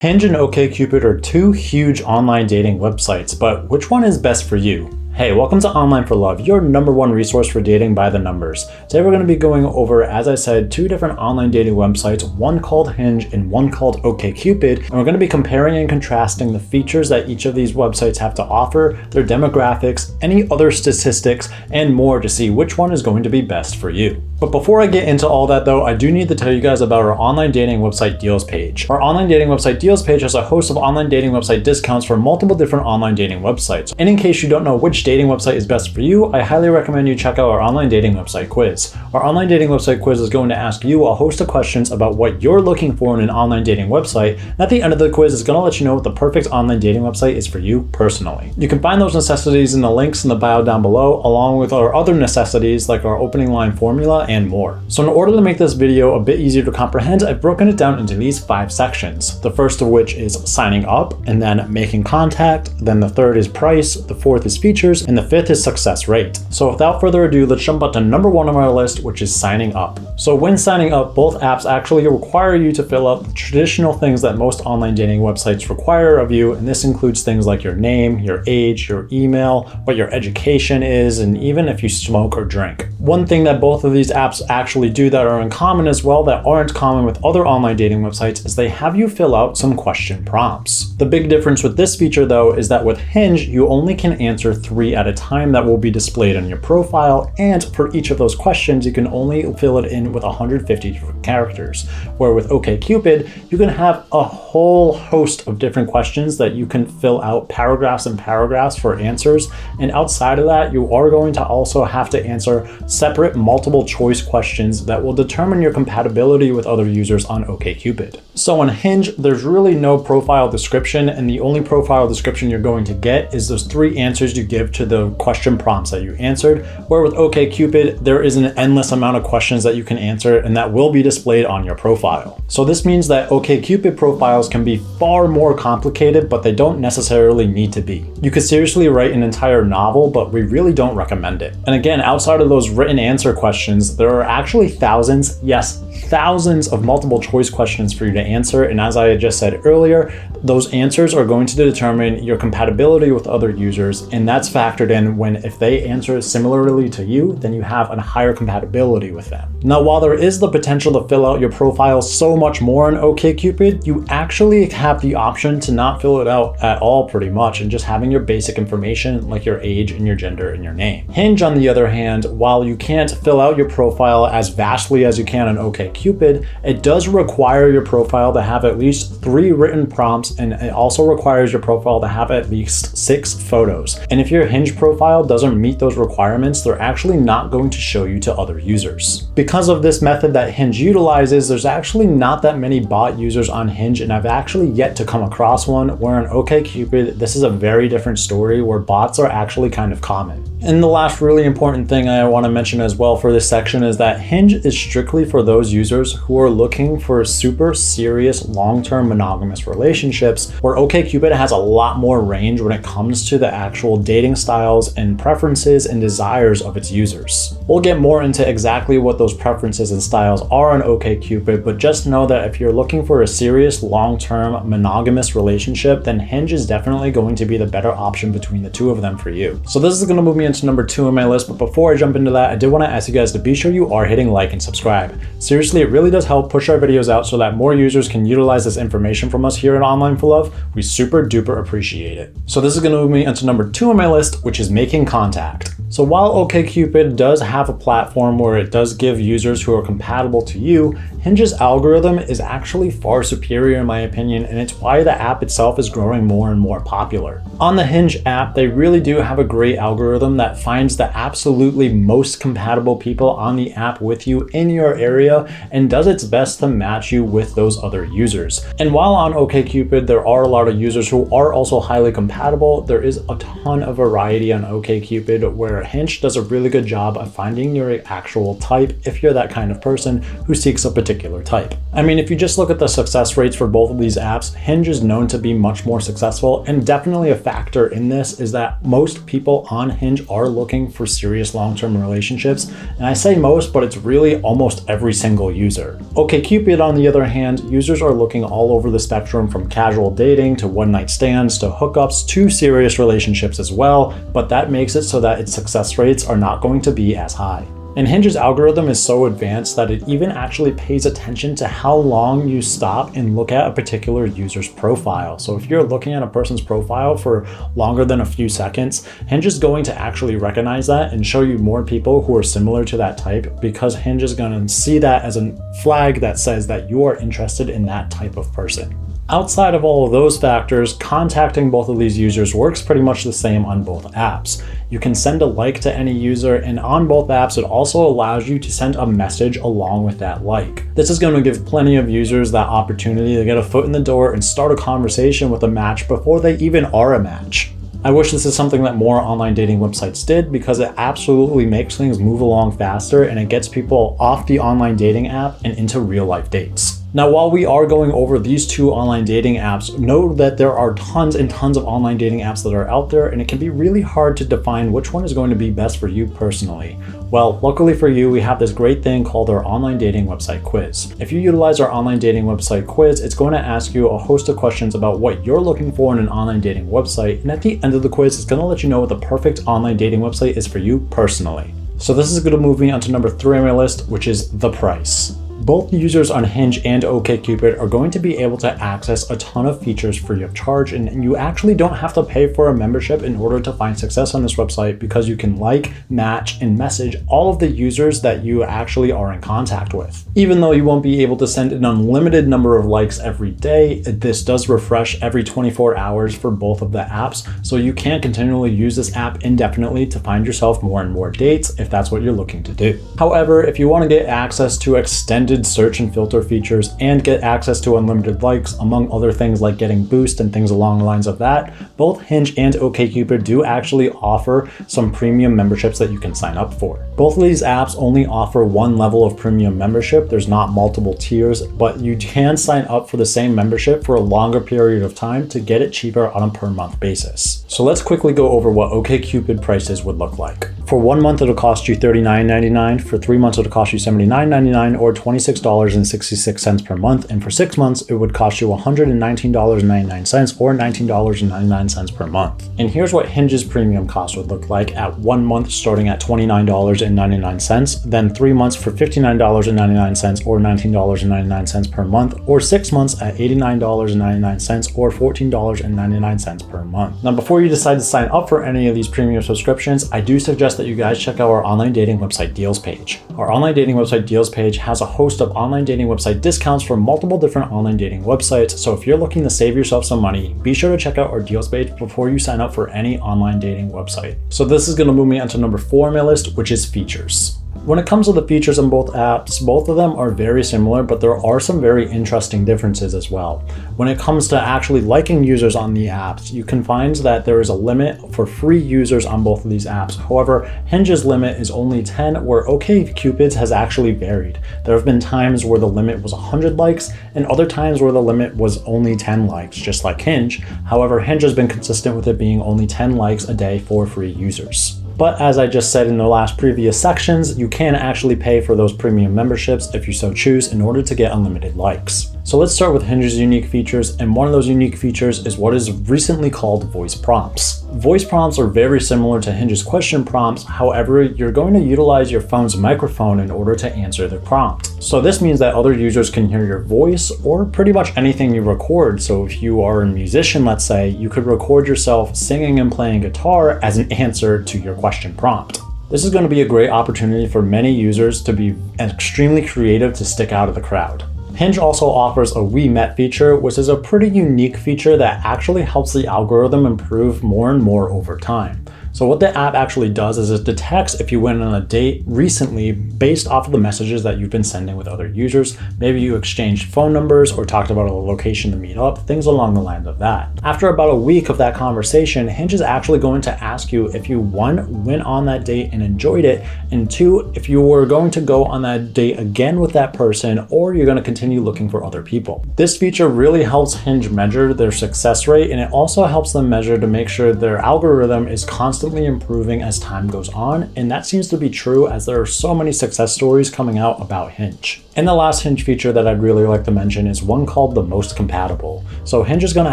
Hinge and OkCupid are two huge online dating websites, but which one is best for you? Hey, welcome to Online for Love, your #1 resource for dating by the numbers. Today we're going to be going over, as I said, two different online dating websites, one called Hinge and one called OkCupid, and we're going to be comparing and contrasting the features that each of these websites have to offer, their demographics, any other statistics, and more to see which one is going to be best for you. But before I get into all that though, I do need to tell you guys about our online dating website deals page. Our online dating website deals page has a host of online dating website discounts for multiple different online dating websites. And in case you don't know which dating website is best for you, I highly recommend you check out our online dating website quiz. Our online dating website quiz is going to ask you a host of questions about what you're looking for in an online dating website. And at the end of the quiz, it's going to let you know what the perfect online dating website is for you personally. You can find those necessities in the links in the bio down below, along with our other necessities like our opening line formula and more. So in order to make this video a bit easier to comprehend, I've broken it down into these 5 sections. The first of which is signing up, and then making contact, then the third is price, the fourth is features, and the fifth is success rate. So without further ado, let's jump up to #1 on our list, which is signing up. So when signing up, both apps actually require you to fill out the traditional things that most online dating websites require of you, and this includes things like your name, your age, your email, what your education is, and even if you smoke or drink. One thing that both of these apps actually do that are in common as well, that aren't common with other online dating websites, is they have you fill out some question prompts. The big difference with this feature though is that with Hinge, you only can answer 3 at a time that will be displayed on your profile, and for each of those questions, you can only fill it in with 150 different characters. Where with OkCupid, you can have a whole host of different questions that you can fill out paragraphs and paragraphs for answers, and outside of that, you are going to also have to answer separate multiple choice questions that will determine your compatibility with other users on OkCupid. So on Hinge, there's really no profile description, and the only profile description you're going to get is those 3 answers you give to the question prompts that you answered, where with OkCupid, there is an endless amount of questions that you can answer and that will be displayed on your profile. So this means that OkCupid profiles can be far more complicated, but they don't necessarily need to be. You could seriously write an entire novel, but we really don't recommend it. And again, outside of those written answer questions, there are actually thousands, yes, thousands of multiple choice questions for you to answer. And as I just said earlier, those answers are going to determine your compatibility with other users. And that's factored in when if they answer similarly to you, then you have a higher compatibility with them. Now, while there is the potential to fill out your profile so much more on OkCupid, you actually have the option to not fill it out at all pretty much, and just having your basic information like your age and your gender and your name. Hinge, on the other hand, while you can't fill out your profile as vastly as you can on OkCupid, it does require your profile to have at least 3 written prompts, and it also requires your profile to have at least 6 photos. And if your Hinge profile doesn't meet those requirements, they're actually not going to show you to other users. Because of this method that Hinge utilizes, there's actually not that many bot users on Hinge, and I've actually yet to come across one, where on OkCupid, this is a very different story where bots are actually kind of common. And the last really important thing I want to mention as well for this section is that Hinge is strictly for those users who are looking for super serious long-term monogamous relationships, where OkCupid has a lot more range when it comes to the actual dating styles and preferences and desires of its users. We'll get more into exactly what those preferences and styles are on OkCupid, but just know that if you're looking for a serious long-term monogamous relationship, then Hinge is definitely going to be the better option between the two of them for you. So this is going to move me into #2 on my list, but before I jump into that, I did want to ask you guys to be sure you are hitting like and subscribe. Seriously, it really does help push our videos out so that more users can utilize this information from us here at Online for Love. We super duper appreciate it. So this is going to move me into #2 on my list, which is making contact. So while OkCupid does have a platform where it does give users who are compatible to you, Hinge's algorithm is actually far superior in my opinion, and it's why the app itself is growing more and more popular. On the Hinge app, they really do have a great algorithm that finds the absolutely most compatible people on the app with you in your area and does its best to match you with those other users. And while on OkCupid, there are a lot of users who are also highly compatible, there is a ton of variety on OkCupid, where Hinge does a really good job of finding your actual type if you're that kind of person who seeks a particular type. I mean, if you just look at the success rates for both of these apps, Hinge is known to be much more successful, and definitely a factor in this is that most people on Hinge are looking for serious long-term relationships, and I say most, but it's really almost every single user. OkCupid, on the other hand, users are looking all over the spectrum, from casual dating to one-night stands to hookups to serious relationships as well, but that makes it so that its success rates are not going to be as high. And Hinge's algorithm is so advanced that it even actually pays attention to how long you stop and look at a particular user's profile. So if you're looking at a person's profile for longer than a few seconds, Hinge is going to actually recognize that and show you more people who are similar to that type, because Hinge is going to see that as a flag that says that you are interested in that type of person. Outside of all of those factors, contacting both of these users works pretty much the same on both apps. You can send a like to any user, and on both apps it also allows you to send a message along with that like. This is going to give plenty of users that opportunity to get a foot in the door and start a conversation with a match before they even are a match. I wish this is something that more online dating websites did, because it absolutely makes things move along faster and it gets people off the online dating app and into real life dates. Now, while we are going over these two online dating apps, know that there are tons and tons of online dating apps that are out there, and it can be really hard to define which one is going to be best for you personally. Well, luckily for you, we have this great thing called our online dating website quiz. If you utilize our online dating website quiz, it's going to ask you a host of questions about what you're looking for in an online dating website, and at the end of the quiz, it's going to let you know what the perfect online dating website is for you personally. So this is going to move me on to number 3 on my list, which is the price. Both users on Hinge and OkCupid are going to be able to access a ton of features free of charge, and you actually don't have to pay for a membership in order to find success on this website, because you can like, match, and message all of the users that you actually are in contact with. Even though you won't be able to send an unlimited number of likes every day, this does refresh every 24 hours for both of the apps, so you can continually use this app indefinitely to find yourself more and more dates if that's what you're looking to do. However, if you want to get access to extended search and filter features and get access to unlimited likes, among other things like getting boost and things along the lines of that, both Hinge and OkCupid do actually offer some premium memberships that you can sign up for. Both of these apps only offer one level of premium membership. There's not multiple tiers, but you can sign up for the same membership for a longer period of time to get it cheaper on a per month basis. So let's quickly go over what OkCupid prices would look like. For 1 month, it'll cost you $39.99. For 3 months, it'll cost you $79.99 or $26.66 per month. And for 6 months, it would cost you $119.99 or $19.99 per month. And here's what Hinge's premium cost would look like at 1 month, starting at $29.99, then 3 months for $59.99 or $19.99 per month, or 6 months at $89.99 or $14.99 per month. Now, before you decide to sign up for any of these premium subscriptions, I do suggest that you guys check out our online dating website deals page. Our online dating website deals page has a host of online dating website discounts for multiple different online dating websites, so if you're looking to save yourself some money, be sure to check out our deals page before you sign up for any online dating website. So this is going to move me onto number 4 on my list, which is features. When it comes to the features on both apps, both of them are very similar, but there are some very interesting differences as well. When it comes to actually liking users on the apps, you can find that there is a limit for free users on both of these apps. However, Hinge's limit is only 10, where OkCupid's has actually varied. There have been times where the limit was 100 likes and other times where the limit was only 10 likes, just like Hinge. However, Hinge has been consistent with it being only 10 likes a day for free users. But as I just said in the last previous sections, you can actually pay for those premium memberships if you so choose in order to get unlimited likes. So let's start with Hinge's unique features, and one of those unique features is what is recently called voice prompts. Voice prompts are very similar to Hinge's question prompts. However, you're going to utilize your phone's microphone in order to answer the prompt. So this means that other users can hear your voice or pretty much anything you record. So if you are a musician, let's say, you could record yourself singing and playing guitar as an answer to your question prompt. This is going to be a great opportunity for many users to be extremely creative to stick out of the crowd. Hinge also offers a We Met feature, which is a pretty unique feature that actually helps the algorithm improve more and more over time. So what the app actually does is it detects if you went on a date recently based off of the messages that you've been sending with other users. Maybe you exchanged phone numbers or talked about a location to meet up, things along the lines of that. After about a week of that conversation, Hinge is actually going to ask you if you, 1, went on that date and enjoyed it, and 2, if you were going to go on that date again with that person, or you're going to continue looking for other people. This feature really helps Hinge measure their success rate, and it also helps them measure to make sure their algorithm is constantly constantly improving as time goes on, and that seems to be true as there are so many success stories coming out about Hinge. And the last Hinge feature that I'd really like to mention is one called the most compatible. So Hinge is going to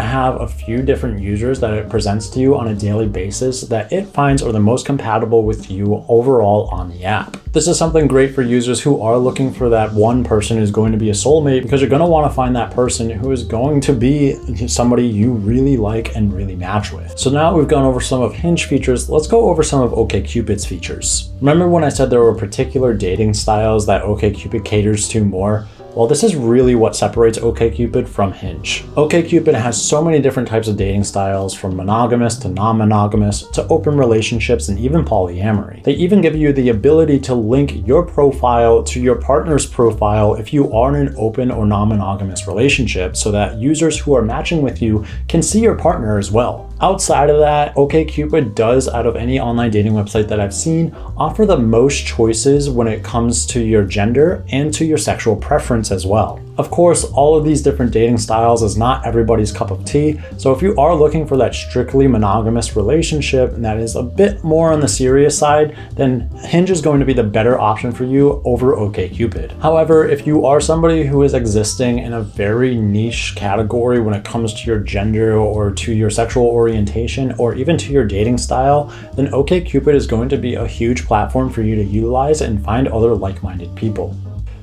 have a few different users that it presents to you on a daily basis that it finds are the most compatible with you overall on the app. This is something great for users who are looking for that one person who's going to be a soulmate, because you're going to want to find that person who is going to be somebody you really like and really match with. So now we've gone over some of Hinge features, let's go over some of OkCupid's features. Remember when I said there were particular dating styles that OkCupid caters to more? Well, this is really what separates OkCupid from Hinge. OkCupid has so many different types of dating styles, from monogamous to non-monogamous to open relationships and even polyamory. They even give you the ability to link your profile to your partner's profile if you are in an open or non-monogamous relationship, so that users who are matching with you can see your partner as well. Outside of that, OkCupid does, out of any online dating website that I've seen, offer the most choices when it comes to your gender and to your sexual preference as well. Of course, all of these different dating styles is not everybody's cup of tea, so if you are looking for that strictly monogamous relationship and that is a bit more on the serious side, then Hinge is going to be the better option for you over OkCupid. However, if you are somebody who is existing in a very niche category when it comes to your gender or to your sexual orientation or even to your dating style, then OkCupid is going to be a huge platform for you to utilize and find other like-minded people.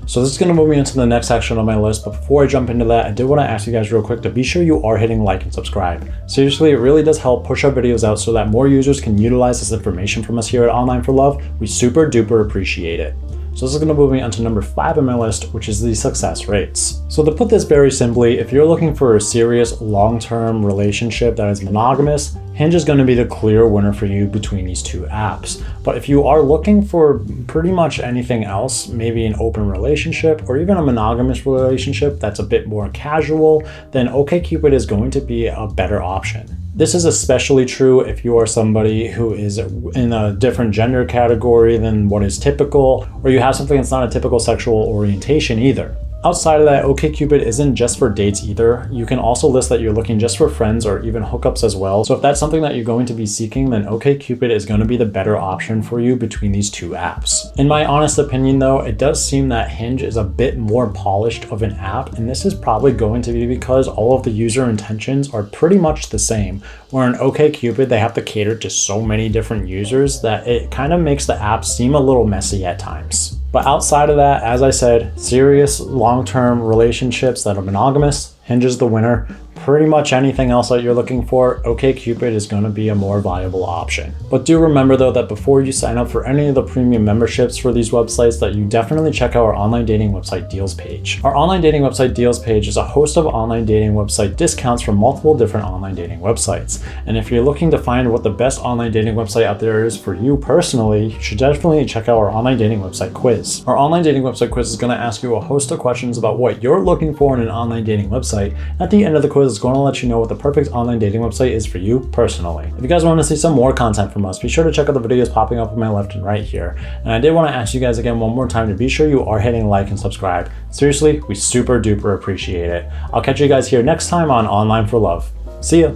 So this is going to move me into the next section on my list, but before I jump into that, I did want to ask you guys real quick to be sure you are hitting like and subscribe. Seriously, it really does help push our videos out so that more users can utilize this information from us here at Online for Love. We super duper appreciate it. So this is going to move me onto number 5 on my list, which is the success rates. So to put this very simply, if you're looking for a serious long-term relationship that is monogamous, Hinge is going to be the clear winner for you between these two apps. But if you are looking for pretty much anything else, maybe an open relationship or even a monogamous relationship that's a bit more casual, then OkCupid is going to be a better option. This is especially true if you are somebody who is in a different gender category than what is typical, or you have something that's not a typical sexual orientation either. Outside of that, OkCupid isn't just for dates either. You can also list that you're looking just for friends or even hookups as well. So if that's something that you're going to be seeking, then OkCupid is going to be the better option for you between these two apps. In my honest opinion though, it does seem that Hinge is a bit more polished of an app, and this is probably going to be because all of the user intentions are pretty much the same. Where in OkCupid, they have to cater to so many different users that it kind of makes the app seem a little messy at times. But outside of that, as I said, serious long-term relationships that are monogamous, Hinge is the winner. Pretty much anything else that you're looking for, OkCupid is going to be a more viable option. But do remember though that before you sign up for any of the premium memberships for these websites, that you definitely check out our online dating website deals page. Our online dating website deals page is a host of online dating website discounts from multiple different online dating websites. And if you're looking to find what the best online dating website out there is for you personally, you should definitely check out our online dating website quiz. Our online dating website quiz is going to ask you a host of questions about what you're looking for in an online dating website. At the end of the quiz, it's going to let you know what the perfect online dating website is for you personally. If you guys want to see some more content from us, be sure to check out the videos popping up on my left and right here. And I did want to ask you guys again one more time to be sure you are hitting like and subscribe. Seriously, we super duper appreciate it. I'll catch you guys here next time on Online for Love. See ya.